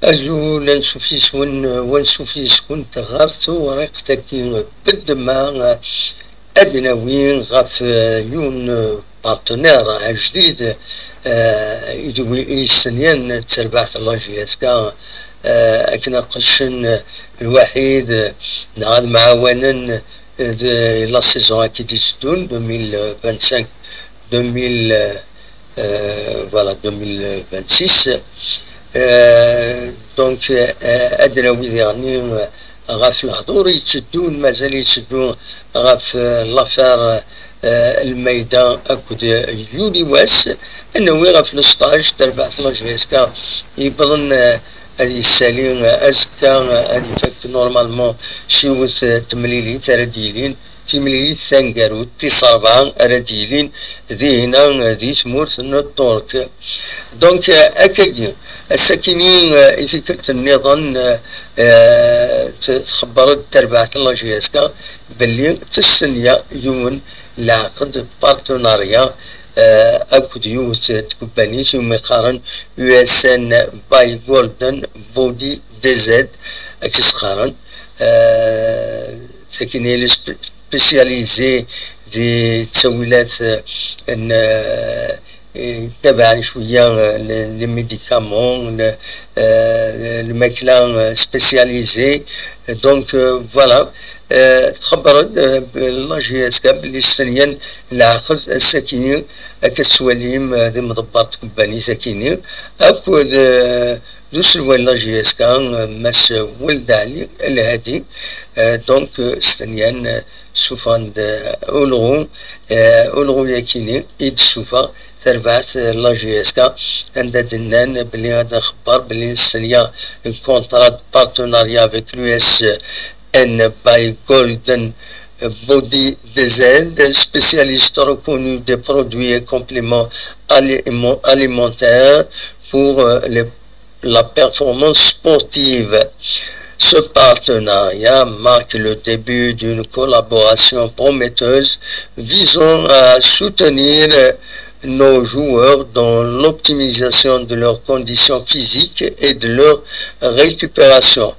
أزول ونسوفيس كنت غارتو وريقتكي بالدماغ أدنوين غاف يون بارتنير جديد يدوي السنين تربعت الله جياسكا أكنا قشن الوحيد نعاد معاونا لا سيزون كي تسدون 2025 2000 voilà 2026 دونك أدنوي يعني غاف الهضور يتسدون مازال يتسدون غاف لافير الميدان أكد يولي واس أنه غاف الستاج تربعت لا جيسكا يبظن هذه السالين أزكا هذه فك نورمالمون شيوث تمليلي ترديلين في مليلي ثانكارو تصابعا رديلين ذي هنا ذي ثمورث الترك دونك أكاكي الساكنين إذا كنت النظام تخبرت تربعت الله جياسكا باللي تستنيا يوم العقد بارتناريا أكد يوث تكباني ثم يقارن USN باي جولدن بودي ديزاد أكس قارن ساكنين لي سبيسياليزي دي تسويلات تبع شوية لي ميديكامون الماكلة سبيسياليزي دونك فوالا تخبرت لا جي اس كا بلي السنيان العقد الساكنين كالسواليم دي مضبط كومباني ساكنين اكو دوسلوان لا جي اس كا ماس ولد علي الهادي دونك السنيان سوفاند اولغو ياكيني ايد سوفا تربعت لا جي اس كا عند دنان بلي هذا خبر بلي السنيا كونترات بارتناريا افيك لو اس ان باي جولدن body design, spécialiste reconnu des produits et compléments alimentaires pour la performance sportive. Ce partenariat marque le début d'une collaboration prometteuse visant à soutenir nos joueurs dans l'optimisation de leurs conditions physiques et de leur récupération.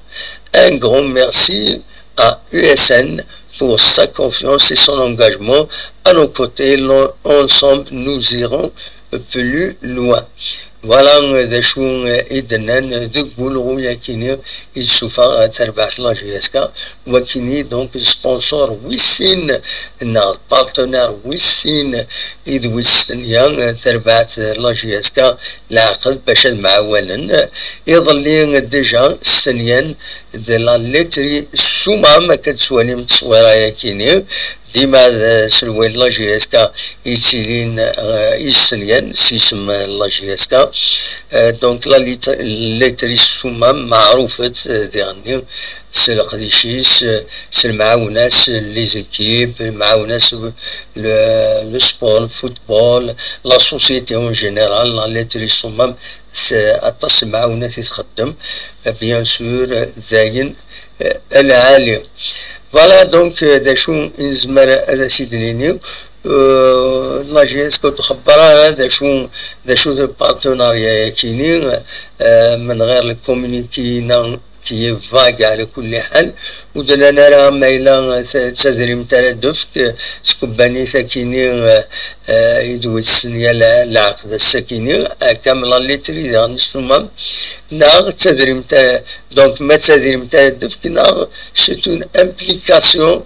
Un grand merci à USN pour sa confiance et son engagement. À nos côtés, ensemble, nous irons plus loin. Voilà des choses إذن ذقولوا يكيني يشوفا تربعت لا جي اس كا وكيني دونك سبونسور ويسين نا بارتنير ويسين إذ ويسنيا تربعت لا جي اس كا العقد باش معاونا يظلين ديجا ستنيان دي لا ليتري السومة ما كتسوالي متصويرة يكيني ديما سلوين لا جي اس كا يتيلين يسنيان سيسم لا جي اس كا دونك لا ليتري سوما معروفة يعني سلقديشيس سلمعاوناس لي زيكيب معاوناس لو سبور الفوتبول لا سوسيتي اون جينيرال لا ليتري سوما اتصل معاونات يتخدم بيان سور زاين العالي فوالا دونك دا شو نزمر هذا سيدنيني لا جي اس كو تخبرها دا شو دو بارتناريا كيني من غير الكومونيكي كي فاق على كل حال ودنا نرى مايلا تدريم تردفك سكباني ثاكيني يدوي السنية العقد السكيني كامل اللي تريد نسوما ناغ تدريم دونك ما تدريم تردفك ناغ سيتون امبليكاسيون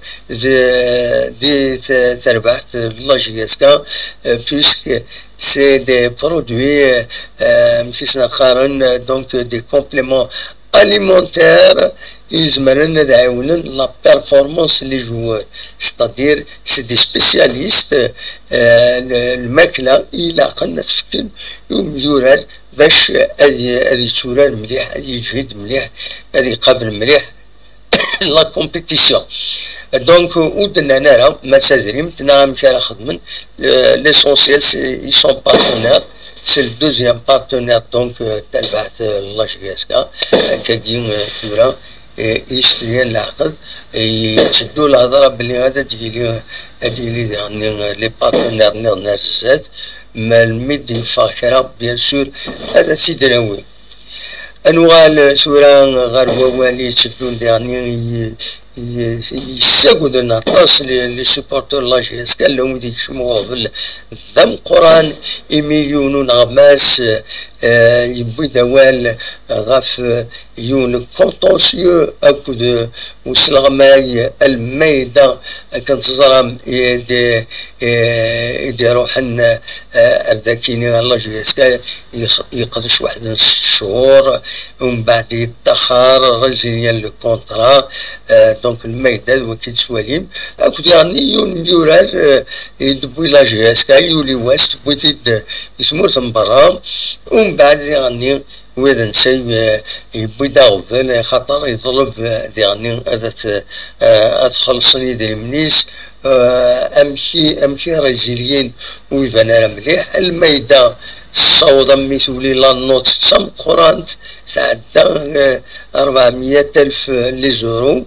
دي تربحت لاجيسكا بيسك سي دي برودوي مكيسنا قارن دونك دي كومبليمون alimentaire يزمرنا دعونا لا بيرفورمانس لي جوار ستادير سي دي سبيسياليست الماكله الى قلنا تفكر يوم يوراد باش هذه توراد مليح هذه يجهد مليح هذه قابل مليح لا كومبيتيسيون دونك ودنا نرى ما تدريم تنام فيها خدمن ليسونسيال اي سون بارتنير C'est le deuxième partenaire donc تبعت لا جي اس كا كاين تورا يشتري العقد يشدوا الهضره بلي هذا تجي لي يعني لي بارتنير ناس زاد ما الميدي فاكره بيان سور هذا سي دراوي أنوال سورة غير ووالي تدون يعني يستقود نعطاس لي سوبورتور لا جي اس كان لهم ديك شموع ذم قران إميون نغماس يبوي دوال غاف يون كونتونسيو أكود وسلغماي الميدة كنتظرم يدي روحن أرداكيني لا جي اس كا يقدش واحد 6 شهور ومن بعد يتأخر رزينيال لو كونترا دونك الميدان وكيد سواليم كنت يعني يون يورار يدبوي لا جي اس كا يولي واست بويتيد يسمور برا ومن بعد يعني وإذا نسي يبدا غفل خاطر يطلب يعني أتخلصني ديال المنيس أمشي رازيليين ويفان على مليح الميدان الصودا ميسولي لا نوت تم قرانت تعدى 400,000 لي زورو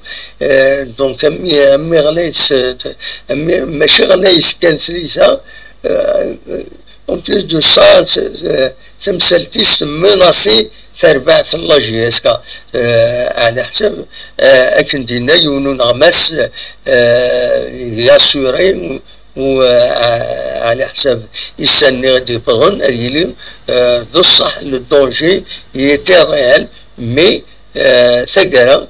دونك أمي غلايت ماشي غلايت كان سليسة اون بليس دو سا تمثلتيش مناصي تربع في لا جي اس كا على حسب اكن دينا يونو نغماس ياسوري وعلى حساب يستني غادي يبغون هذيلي بصح لو دونجي يتي ريال مي ثقرا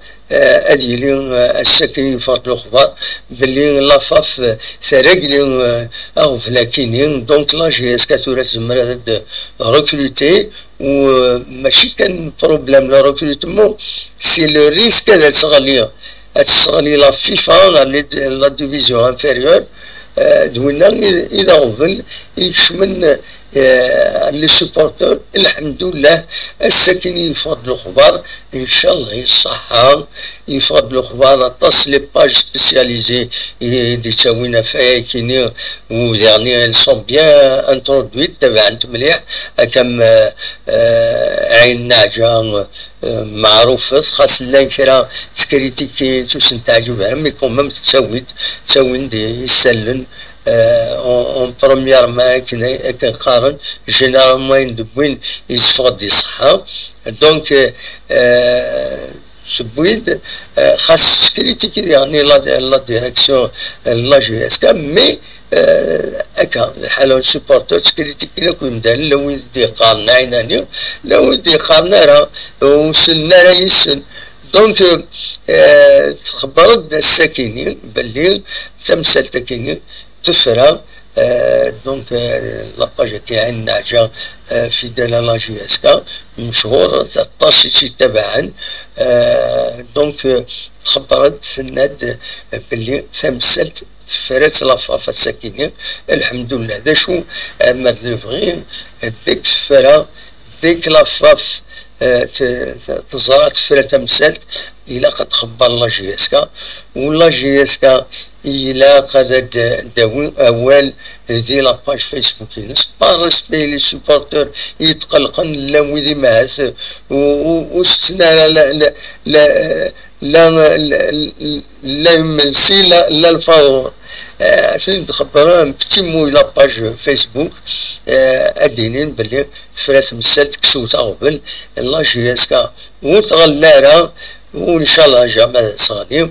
هذيلي الساكنين فات الخبار باللي لافاف ثراقلي اغفلاكينين دونك لا جي اس كاتورا زمرا ريكروتي وماشي كان بروبليم لا ريكروتمون سي لو ريسك هذا تغلي لا فيفا لا ديفيزيون انفيريور دوينا إذا غفل يشمن لي سوبورتور الحمد لله الساكنين يفضلوا خبار ان شاء الله يصحى يفضلوا خبار طاس لي باج سبيسياليزي دي تاوينا فايكيني و يعني ال سون بيان انترودويت تبعت مليح كم عين نعجه معروف خاص لا كرا تكريتيكي توسن تعجب مي كومام تساوين دي يسلن اون بروميير ما كنقارن جينيرالمون يندبوين يزفغ صحة دونك سبويد خاص كريتيكي يعني لا ديريكسيون لا جي اس كا مي هكا الحالة سوبورتور كريتيكي لكم مدان لو يدي قارنا عيناني لو يدي قارنا راه وصلنا راه يسن دونك تخبرت الساكنين باللي تمثل تكيني تفرى دونك لاباج تاعي النعجة في لا جي اس كا مشهور الطاسي تبعا دونك تخبرت سناد باللي تمثلت فرات لافاف الساكنين الحمد لله دا شو ماد لوفغي ديك فرا ديك لافاف تزرعت فرا تمثلت إلا قد خبر لا جي اس كا ولا جي اس كا إلا قد داوي أول دي لاباج فيسبوك ينس بارسبي لي سوبورتور يتقلقن لا ويلي معاس وستنا لا يمنسي لا الفاور عشان تخبرهم بتي موي لاباج فيسبوك أدينين باللي تفرات مسالت كسوت أغبل لا جي اس كا وتغلارا وإن شاء الله جامع صغير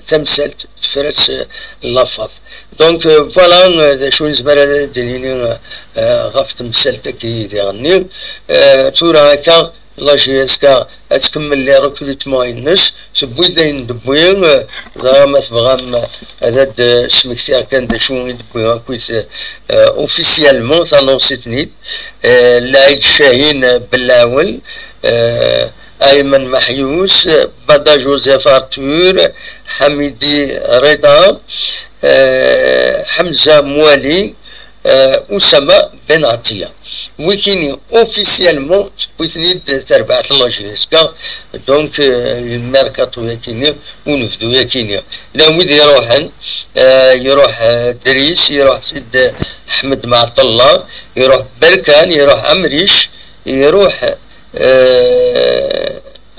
تمثلت تفرت لافاف دونك فوالا شو نزبر دينيني غاف تمثلتك يديرني تورا هكا لا جي اس كا تكمل لي ريكروتمون الناس تبوي داين دبوين ما تبغى هذا سمكتي كان دا شو يدبوين كويس اوفيسيالمون تانونسيتني العيد شاهين بالاول أيمن محيوس بدا جوزيف أرتور حميدي رضا حمزة موالي أسامة بن عطية وكيني اوفيسيالمون بويتني تربعت لا جي اس كا دونك الميركاتو ياكيني ونفدو ياكيني لا ويد يروحن يروح دريس يروح سيد أحمد معطلة يروح بركان يروح أمريش يروح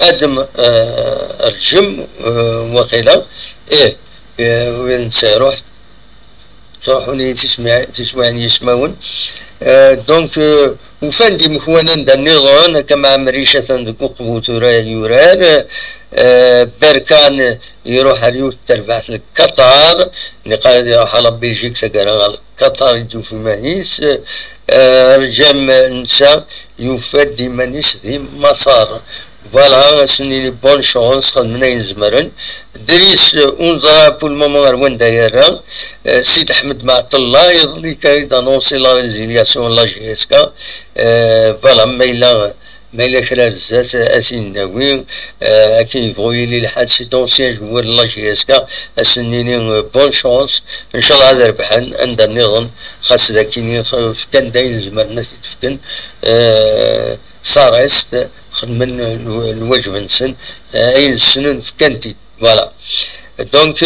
ادم رجم وقيلا وين سيروح تروحوني تسمعني يسمعون دونك وفان دي مخوانا دا النظام كما مريشة دكو قبوتورا يورار بركان يروح ريو تربعت لقطر نقال يروح على بلجيك سكرا قطر يجو في مانيس رجام نسا يفاد دي مانيس دي مسار فوالا سني بون شونس خدمنا ينزمرن دريس اونزرا بول مومون روان دايرة سيد احمد معطلة يظلي كايد انونسي لا ريزيلياسيون لا جي اس كا فوالا ميلا خلال الزاس اسين ناوي كي يبغي لي الحاد سي دونسيان جوار لا جي اس كا اسنيني بون شونس ان شاء الله هذا ربحان عند النظام خاص ذاكيني فكان داين زمر الناس تفكن صارست خدمن الواجب نسن اي السنن في كانتي فوالا دونك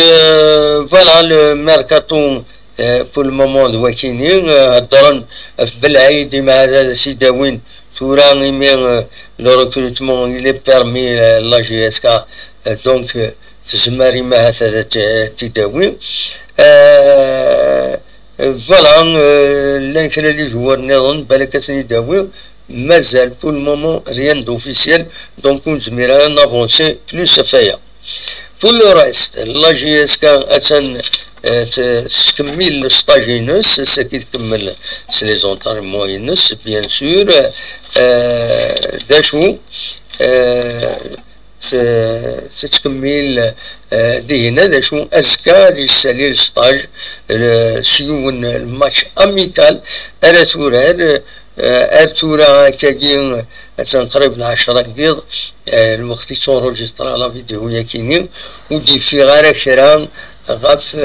فوالا لو ميركاتو بور المومون دواكيني الدرن في بالعيد مع سيداوين تورا ميم لو ريكروتمون إلي بيرمي لا جي اس كا دونك تزماري مع هذا تداوي فوالا لان كان لي جوار نظن بالك تداوي مازال بور المومون ريان دوفيسيال دونك نزميرا نافونسي بلوس فيا بور لو ريست لا جي اس كا اتن تكمل الستاج ينس ساكي تكمل سي لي زونطارمون ينس بيان سور داشو تتكمل دينا داشو ازكا دي السالي الستاج سيون الماتش اميكال انا توراد ارتورا كاين تنقرب ل 10 دقيق الوقت تونروجيسترا على فيديو ياكيني ودي في غير كرا غاف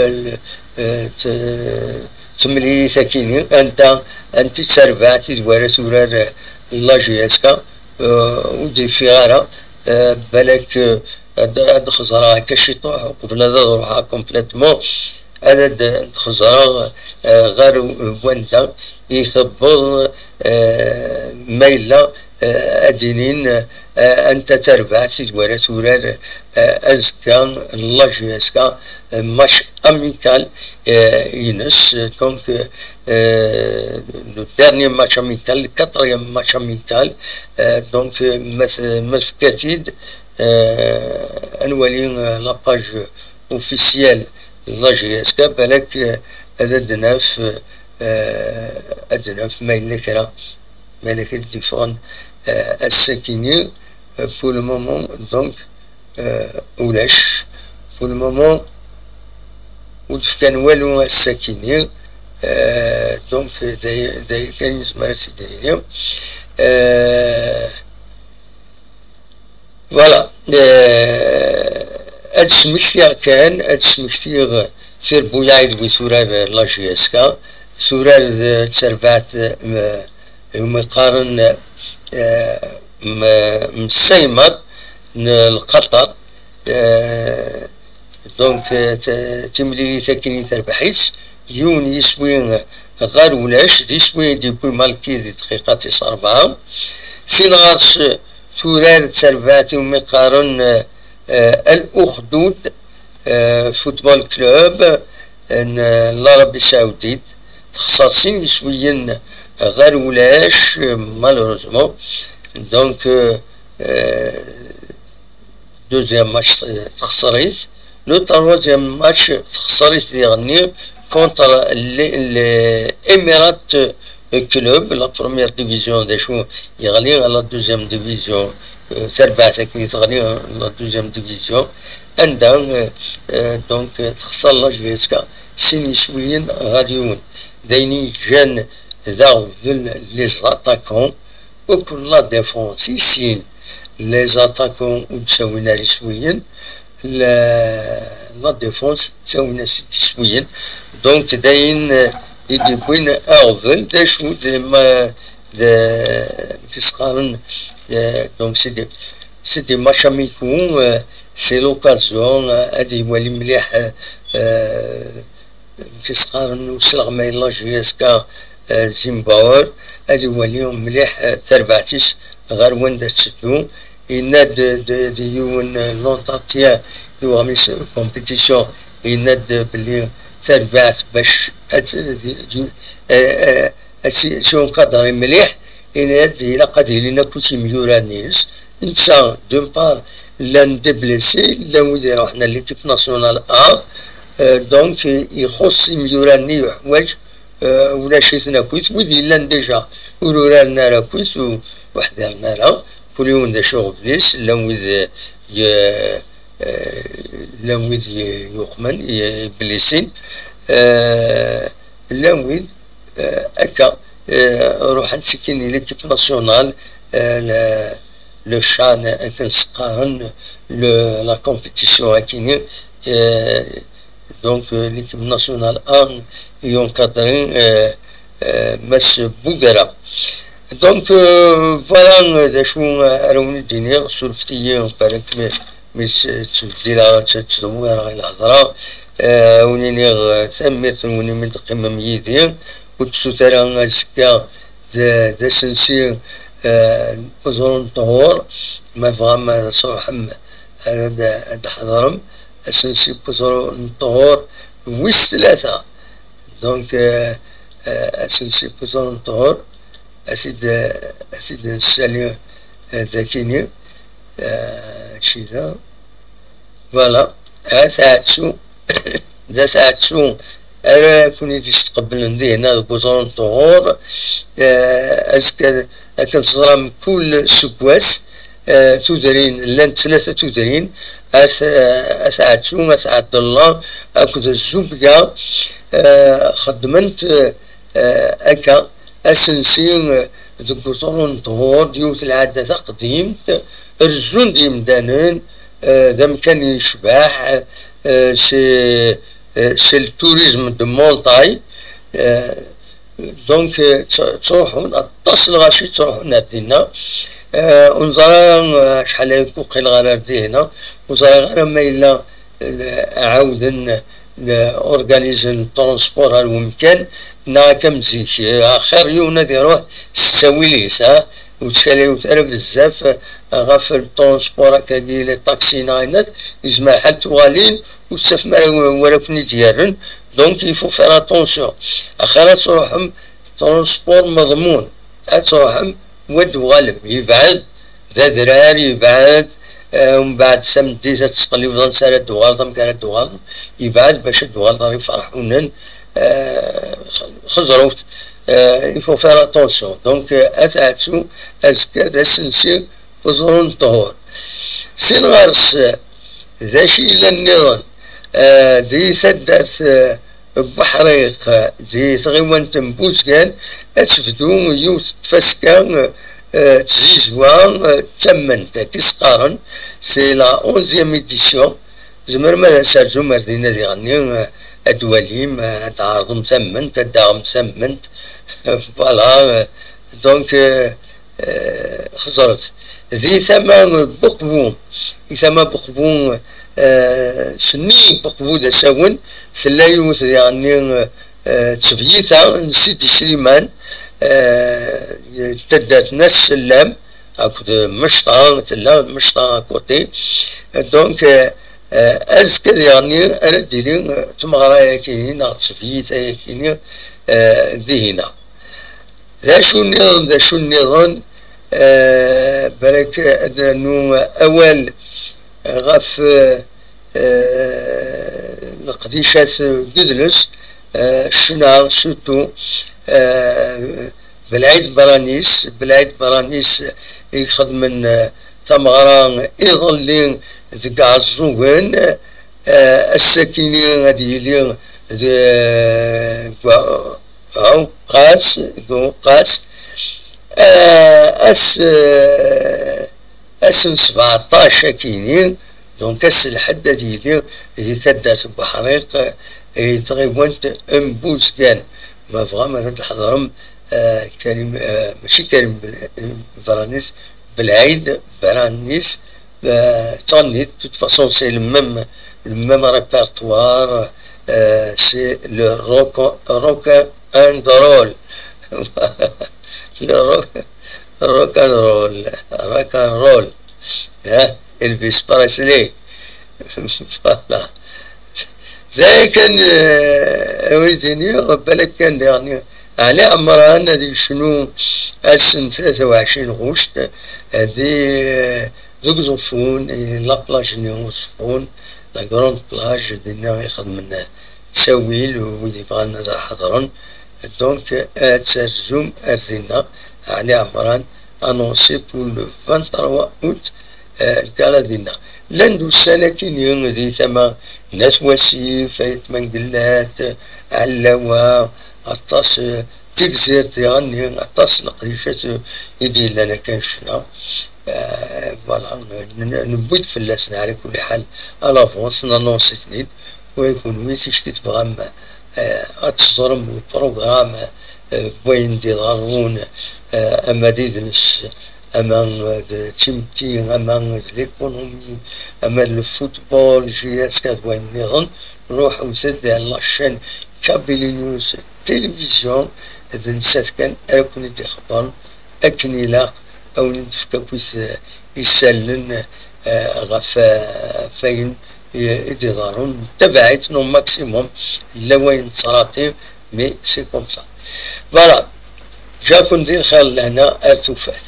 تملي ساكيني انت سرفعتي دوار تورار لا جي اس كا ودي في غير بالك هاد خزرا كشيطوح قبل هذا روحها كومبليتمون هذا خزرا غير وانت يثبر ميلا ادينين انت تربع سيدوارا تورار ازكا لا جي اسكا ماتش اميكال ينس دونك لو ديرني ماتش اميكال الكاتريام ماتش اميكال دونك مفكاتيد انوالي لاباج اوفيسيال لا جي اسكا بالك هذا دناف أدنى في ميلك الديفون الساكنين pour le moment donc ولاش pour le moment ودف كان والو الساكنين دونك داي كان يزمر سيدينيا فوالا هاد سمكتيغ كان هاد سمكتيغ سير بويايد وسورار لا جي اس كا سورار تسرفات مقارن مسيمر القطر دونك تملي تاكيني تربحيس يوني يسوين غير ولاش دي سوين دي بوي مالكي دي دقيقة 4 سينغارش سورار تسرفات مقارن الأخدود فوتبول كلوب العربي السعودية تخصصين يسويين غير ولاش مالوروزمون دونك دوزيام ماتش تخسريت لو تروازيام ماتش تخسريت يغني كونتر الاميرات كلوب لا بروميير ديفيزيون داشو يغني على دوزيام ديفيزيون تربعت كي تغني لا دوزيام ديفيزيون عندها دونك تخسر لا جي اس كا سيني شويين غاديون دايني جان ذا لي زاتاكون وكل لا ديفونس يسين لي زاتاكون وتساوينا لي شويين لا ديفونس تساوينا ست شويين دونك داين يديبوين اوفل داشو ما تسقارن دونك سي دي ماتش اميكو سي لوكازيون هادي يولي مليح تسقارن وسلغ ماي لا جي اس كا زيمباور هادي يوليهم مليح تربعتيس غير وين تسدو يناد ديون لونتارتيا يوغميس كومبيتيسيون يناد بلي تربعت باش شون قدر مليح إن قد لنا كوتي ميوران نيس إنسان دون بار لان دبلسي لا ودي روحنا ليكيب ناسيونال دونك يخص ميوراني وحوايج ولا شي سناكويت ودي لان ديجا ورورالنا راكويت وحدرنا راه كل يوم دا شغل بليس لا ودي لا ودي يقمن بليسين لا ودي هكا روح نسكني ليكيب ناسيونال لو شان كنسقارن لا كومبيتيسيون هاكيني دونك ليكيب ناسيونال ينكادرين مس بوغرا دونك فوالا دا شو روني دينيغ سولفتي بالك مس تبديلا تدوير غير الهضره ونينيغ ثميت وني من قمه ميدين وتسوترا سكا دا سنسي بزرون طهور ما فهم صراحة هذا حضرم أسنسي بزرون طهور ويس ثلاثة دونك أسنسي بزرون طهور أسيد نسالي ذاكيني شي ذا فوالا ساعتشو ذا ساعتشو أنا كوني تقبل ندي هنا بوزون طهور أزكى كنصرام كل سكواس تودرين لان ثلاثة تودرين أسعد شو أسعد الله أكد الزبقة خدمت أكا أسنسين دكتورون طهور ديوت العادة قديم رزون ديم دانين ذا كان يشبح سي التوريزم دو مونتاي دونك تروحون اتصل غاشي تروحون هادينا ونزرا شحال هاكو قيل غير هنا ونزرا غير ما إلا عاودن اورغانيزن ترونسبور الممكن نا كمزيك اخر يوم ندي روح ستاويليس وتشاليو ترى بزاف غاف الترونسبور هكا لي طاكسي ناينات يجمع حال توالين وصف ولا كوني ديالن دونك يفو فير اتونسيون اخرا تروحهم ترونسبور مضمون تروحهم ود وغالب يبعد ذا دراري يبعد ومن بعد سمدي تسقلي وظن سالة دوغالطم كانت دوغالطم يبعد باش دوغالطم يفرحونن خزروت يفو فير اتونسيون دونك اتعتو ازكا ذا سنسي بزرون طهور سين غارس ذا شي إلا النظام دي سدات بحريق دي تغيوان تنبوس كان اتفدو يوت تفسكان تزيزوا تمنت كيسقارن سي لا 11 ايديسيون زمر ما سارجو مردينا دي غني ادواليم تعارضم تمنت داغم تمنت فوالا دونك خزرت زي ثما بقبون يسمى بقبون سنين بقبو دا ساون ثلايوت يعني تفييتا نسيت سليمان تدات ناس سلام أكد مشطا تلا مشطا كوتي دونك أزكى يعني أنا ديرين تمغرايا كيني تفييتا كيني ذهنا ذا شو النظام ذا شو النظام بالك أنه أول غاف القديشات قدلس شنا سوتو بالعيد برانيس يخدم من تمغران يظلين ذكا الزوغن السكينين هذه لين قاس أسن 17 كينين دونك الحدة ديالي اللي تدات بحريق تقريبا امبوز كان ما فغام هاد الحضرم كريم ماشي كريم برانيس بالعيد برانيس تانيت توت فاسون سي الميم ريبرتوار سي لو روك اند رول روك اند رول البيس بريسلي فوالا ذا كان ويديني بالك كان يعني على عمرها هذه شنو السن 23 غشت هذه ذوك زوفون لا بلاج اللي وصفون لا كروند بلاج دينا يخدمنا تساويل ويدي بغانا ذا حضرن دونك تسرزوم أرزينا على عمران أنونسي بول لو 23 أوت الكالا دينا لندو السنة كينيون دي تما ناس واسي فايت منقلات علاوة عطاس تكزير تغني عطاس نقريشة يدي لنا كان شنا فوالا نبويد فلاسنا على كل حال الافونس نانونسي تنيد ويكون ويتيش كتبغى أتصرم البروغرام وين ديضارون أما ديدنس أما تيمتي أما ليكونومي أما الفوتبول جياس كاد وين نيغن نروح وزد على لاشين كابيلي نيوز تلفزيون إذا نسات كان أكون دي خبر أكن يلاق أو ندفك كويس يسلن غف فين يديرون تبعت نو ماكسيموم لا وين صراتي مي سي كوم سا فوالا جاكم دير خير لهنا ارتوفات